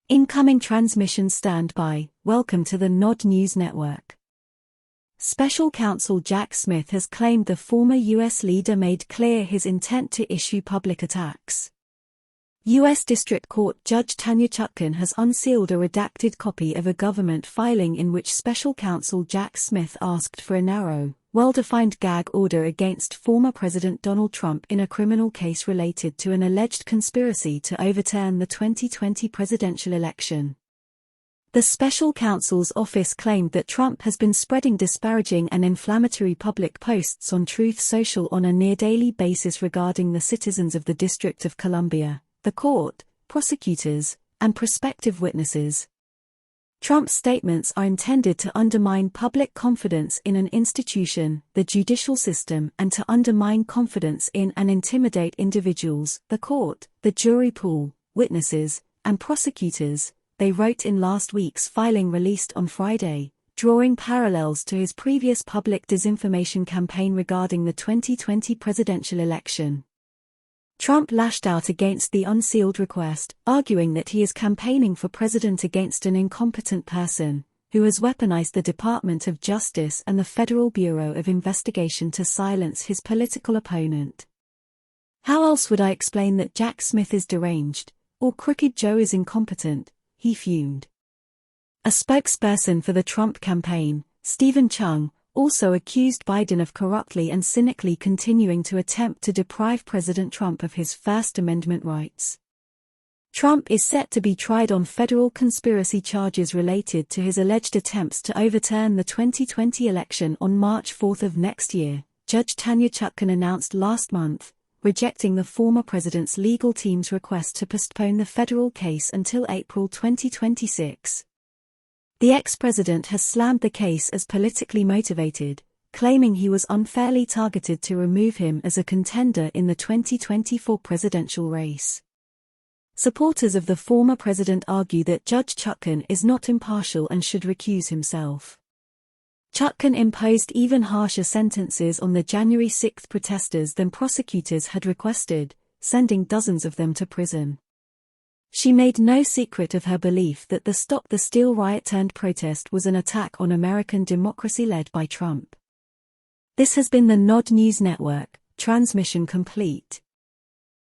Incoming transmission standby. Welcome to the Nod News Network. Special Counsel Jack Smith has claimed the former U.S. leader made clear his intent to issue public attacks. U.S. District Court Judge Tanya Chutkan has unsealed a redacted copy of a government filing in which Special Counsel Jack Smith asked for a narrow, well-defined gag order against former President Donald Trump in a criminal case related to an alleged conspiracy to overturn the 2020 presidential election. The special counsel's office claimed that Trump has been spreading disparaging and inflammatory public posts on Truth Social on a near-daily basis regarding the citizens of the District of Columbia, the court, prosecutors, and prospective witnesses. Trump's statements are intended to undermine public confidence in an institution, the judicial system, and to undermine confidence in and intimidate individuals, the court, the jury pool, witnesses, and prosecutors, they wrote in last week's filing released on Friday, drawing parallels to his previous public disinformation campaign regarding the 2020 presidential election. Trump lashed out against the unsealed request, arguing that he is campaigning for president against an incompetent person, who has weaponized the Department of Justice and the Federal Bureau of Investigation to silence his political opponent. "How else would I explain that Jack Smith is deranged, or Crooked Joe is incompetent?" he fumed. A spokesperson for the Trump campaign, Stephen Chung, also accused Biden of corruptly and cynically continuing to attempt to deprive President Trump of his First Amendment rights. Trump is set to be tried on federal conspiracy charges related to his alleged attempts to overturn the 2020 election on March 4 of next year, Judge Tanya Chutkan announced last month, rejecting the former president's legal team's request to postpone the federal case until April 2026. The ex-president has slammed the case as politically motivated, claiming he was unfairly targeted to remove him as a contender in the 2024 presidential race. Supporters of the former president argue that Judge Chutkan is not impartial and should recuse himself. Chutkan imposed even harsher sentences on the January 6 protesters than prosecutors had requested, sending dozens of them to prison. She made no secret of her belief that the Stop the Steal riot-turned-protest was an attack on American democracy led by Trump. This has been the Nod News Network, transmission complete.